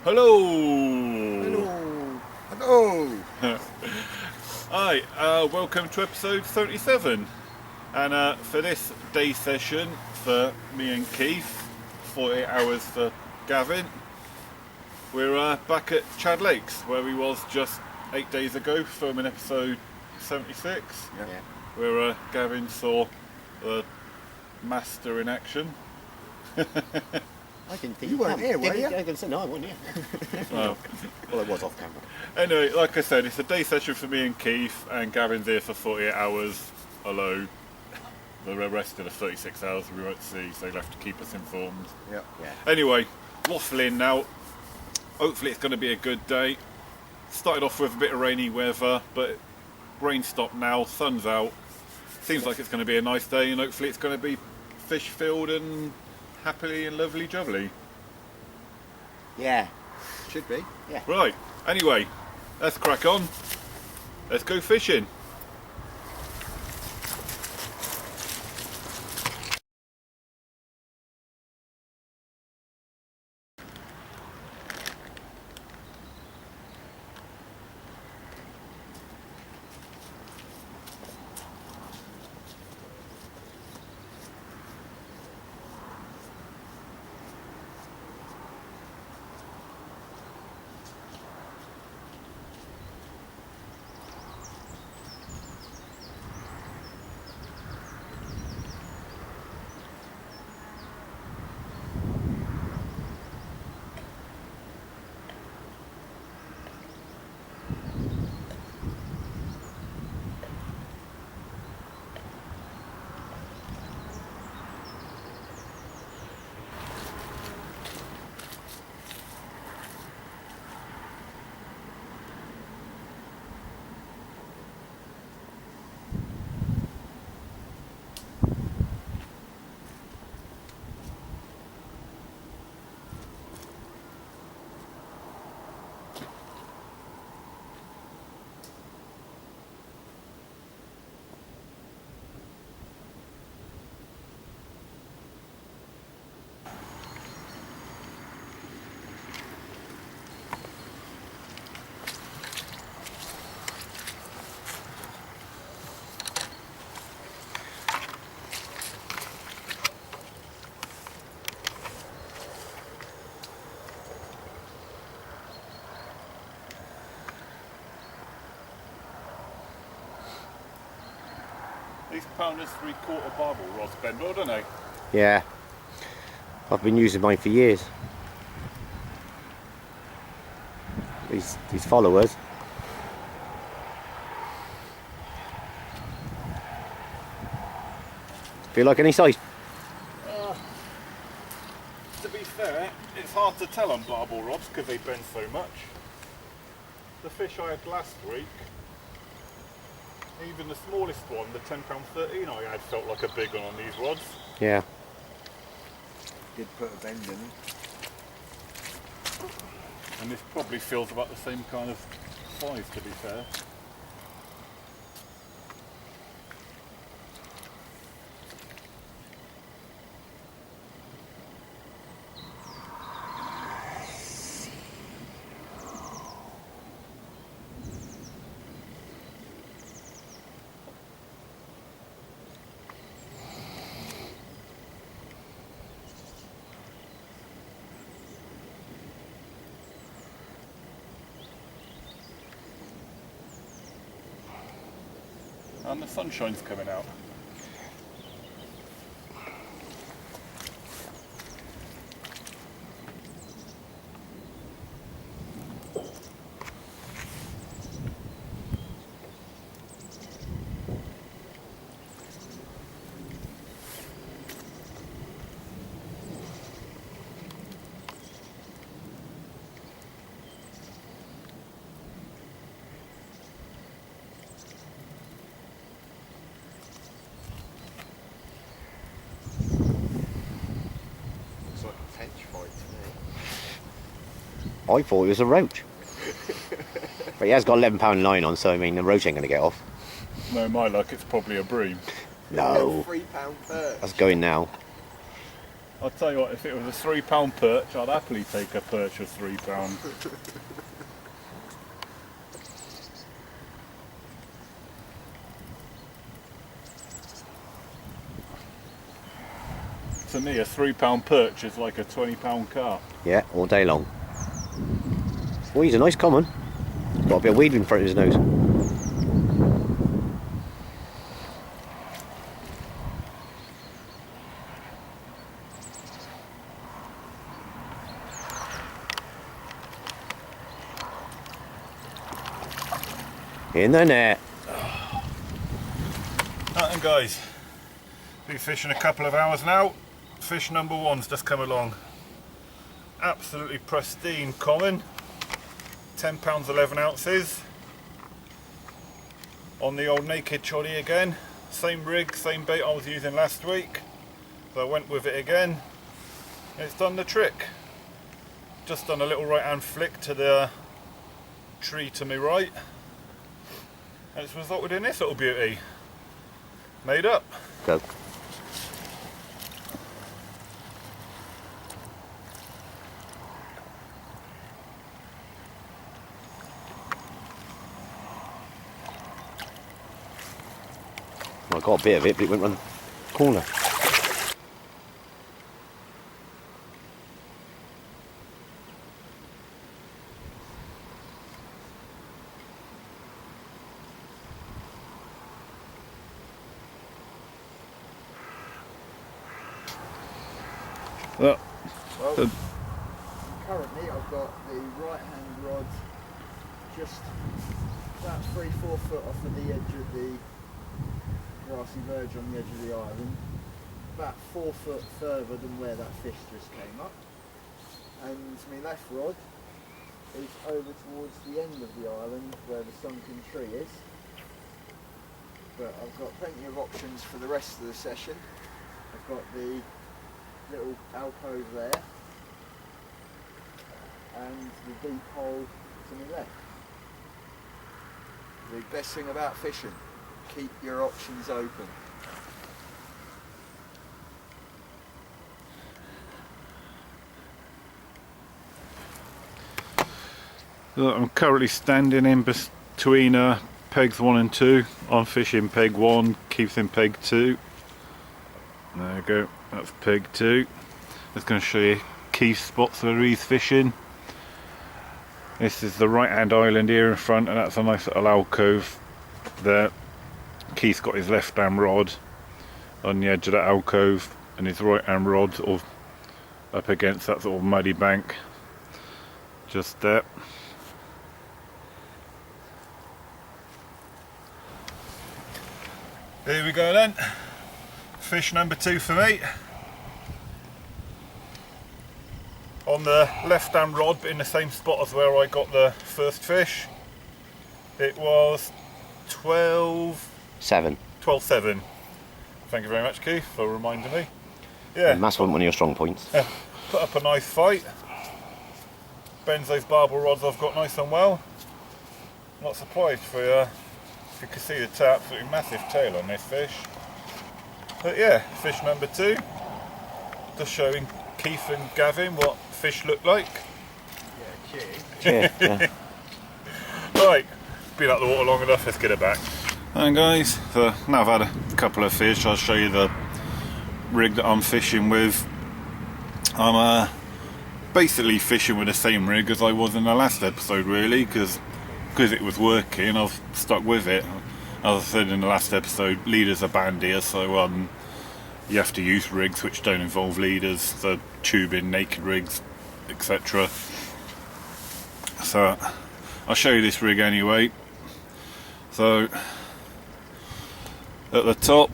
Hello! Hello! Hello! Hi, welcome to episode 37. And for this day session for me and Keith, 48 hours for Gavin, we're back at Chad Lakes, where we was just 8 days ago, filming episode 76. Yeah. Where Gavin saw the master in action. I didn't think You weren't here, were you? I was going to say, no, I wasn't here. Well, Well, I was off camera. anyway, like I said, it's a day session for me and Keith, and Gavin's here for 48 hours alone. The rest of the 36 hours we won't see, so you'll have to keep us informed. Yeah. Anyway, waffling now. Hopefully it's going to be a good day. Started off with a bit of rainy weather, but rain stopped now, sun's out. Seems like it's going to be a nice day, and hopefully it's going to be fish filled and happily and lovely jubbly. Yeah. Should be. Yeah. Right, anyway, let's crack on. Let's go fishing. These pounders 3/4 barbel rods bend well, don't they? Yeah. I've been using mine for years. These followers. Feel like any size? To be fair, it's hard to tell on barbel rods because they bend so much. The fish I had last week, even the smallest one, the £10.13 I had, felt like a big one on these rods. Yeah. Did put a bend in it. And this probably feels about the same kind of size, to be fair. And the sunshine's coming out. I thought it was a roach. But he has got £11 line on, so I mean the roach ain't going to get off. No, my luck, it's probably a bream. No. £3 first. That's going now. I'll tell you what, if it was a £3 perch, I'd happily take a perch of £3. To me, a £3 perch is like a £20 carp. Yeah, all day long. Oh, he's a nice common. Got a bit of weed in front of his nose. In the net. Right then guys, been fishing a couple of hours now. Fish number one's just come along. Absolutely pristine common. £10 11 ounces. On the old naked choddy again. Same rig, same bait I was using last week. So I went with it again. It's done the trick. Just done a little right hand flick to the tree to my right. And it's resulted in this little beauty. Made up. Go. I got a bit of it, but it went round the corner. Well, Well, currently I've got the right hand rod just about 3-4 foot off of the edge of the grassy verge on the edge of the island, about 4 foot further than where that fish just came up, and my left rod is over towards the end of the island where the sunken tree is. But I've got plenty of options for the rest of the session. I've got the little alcove there and the deep hole to my left. The best thing about fishing, keep your options open. look, I'm currently standing in between pegs 1 and 2. I'm fishing peg 1, Keith's in peg 2. There we go, that's peg 2. Just going to show you Keith's spots where he's fishing. This is the right hand island here in front, and that's a nice little alcove there. Keith's got his left hand rod on the edge of that alcove and his right hand rod sort of up against that sort of muddy bank just there. Here we go then, fish number 2 for me. On the left hand rod, but in the same spot as where I got the first fish. It was 7. 12.7. Thank you very much, Keith, for reminding me. Yeah, And that's one of your strong points. put up a nice fight. Bends those barbel rods I've got nice and well. Not surprised for if you can see the absolutely massive tail on this fish. But yeah, fish number 2. Just showing Keith and Gavin what fish look like. Yeah, cheers. Yeah. Right, been up the water long enough, let's get it back. And guys, so now I've had a couple of fish, I'll show you the rig that I'm fishing with. I'm basically fishing with the same rig as I was in the last episode really, because it was working, I've stuck with it. As I said in the last episode, leaders are banned here, so you have to use rigs which don't involve leaders, the tubing, naked rigs, etc. So I'll show you this rig anyway. So at the top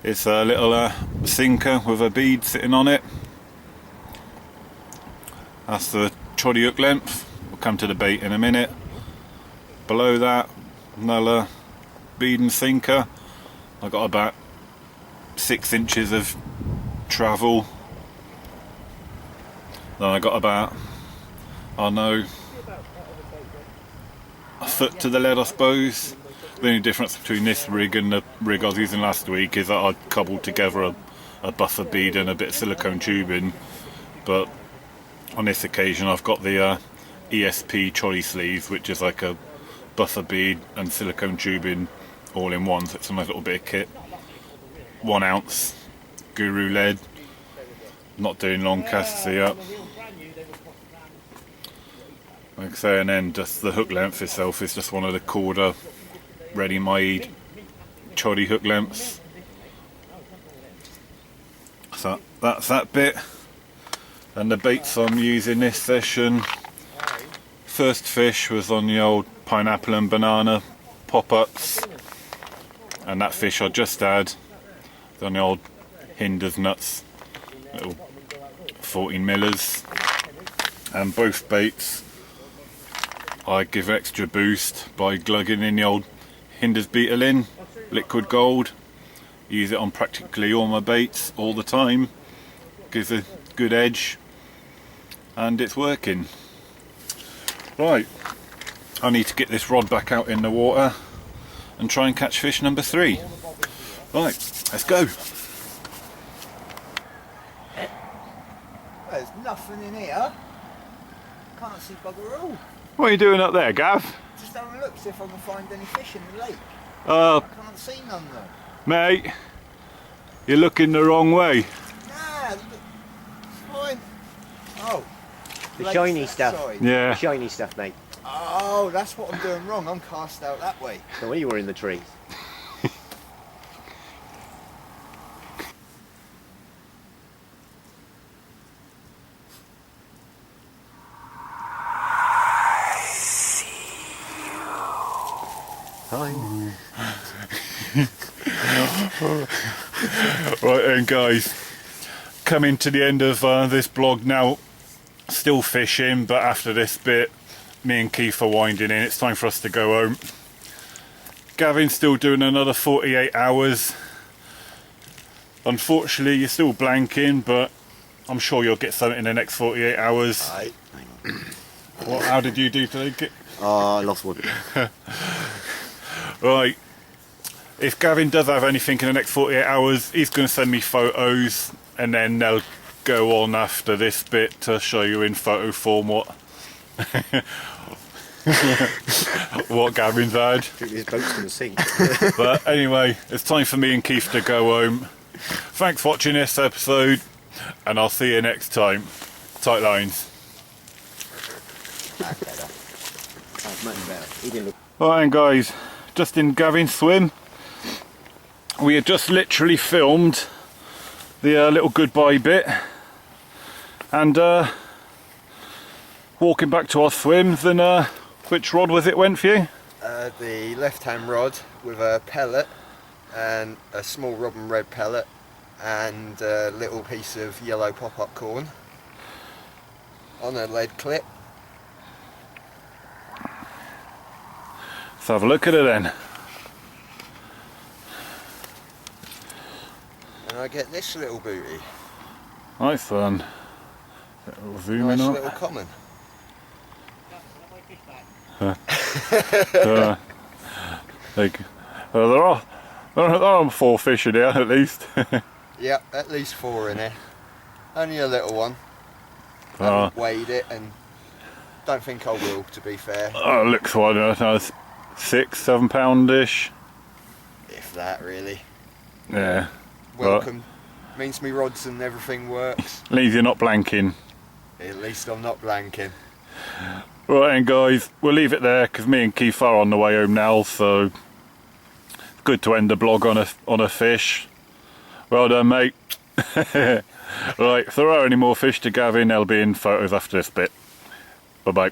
it's a little sinker with a bead sitting on it. That's the choddy hook length. We'll come to the bait in a minute. Below that, another bead and sinker. I've got about 6 inches of travel. Then I got about, I don't know, a foot to the lead, I suppose. The only difference between this rig and the rig I was using last week is that I cobbled together a buffer bead and a bit of silicone tubing, but on this occasion I've got the ESP trolley sleeve, which is like a buffer bead and silicone tubing all in one, so it's a nice little bit of kit. 1 ounce Guru lead, not doing long casts here. Like I say, and then just the hook length itself is just one of the Corda ready-made choddy hook lengths. So that's that bit. And the baits I'm using this session, first fish was on the old pineapple and banana pop-ups, and that fish I just had on the old Hinders nuts, little 14 millers, and both baits I give extra boost by glugging in the old Hinders Beetle liquid gold. Use it on practically all my baits all the time, gives a good edge, and it's working. Right, I need to get this rod back out in the water and try and catch fish number 3. Right, let's go. There's nothing in here. Can't see bugger all. What are you doing up there, Gav? Just having a look, see if I can find any fish in the lake. Uh, I can't see none though. mate, you're looking the wrong way. Nah, look, it's fine. Oh. The lake's shiny that stuff. side. Yeah. The shiny stuff, mate. Oh, that's what I'm doing wrong. I'm cast out that way. The way you were in the trees. Hi. Right then, guys, coming to the end of this blog now. Still fishing, but after this bit, me and Keith are winding in. It's time for us to go home. Gavin's still doing another 48 hours. Unfortunately, you're still blanking, but I'm sure you'll get something in the next 48 hours. Right. What? How did you do today? Oh, I lost one. Right. If Gavin does have anything in the next 48 hours, he's going to send me photos, and then they'll go on after this bit to show you in photo form what what Gavin's had. His boat's going to sink. But anyway, it's time for me and Keith to go home. Thanks for watching this episode, and I'll see you next time. Tight lines. That's better. That's much better. He didn't look. Right, and guys, just in Gavin's swim, we had just literally filmed the little goodbye bit, and walking back to our swims, and which rod was it went for you? The left-hand rod with a pellet and a small robin red pellet and a little piece of yellow pop-up corn on a lead clip. Let's have a look at it then. And I get this little booty. Nice one. Little zoom Nice in on. little common. There are 4 fish in here at least. Yep, at least 4 in here. Only a little one. I Ah. haven't weighed it and don't think I will, to be fair. Looks like it's 6-7 poundish. If that, really. Yeah. Welcome. Means me rods and everything works. Leave you not blanking. At least I'm not blanking. Right then, guys, we'll leave it there because me and Keith are on the way home now, so it's good to end the blog on a fish. Well done, mate. Right, if there are any more fish to Gavin, they'll be in photos after this bit. Bye bye.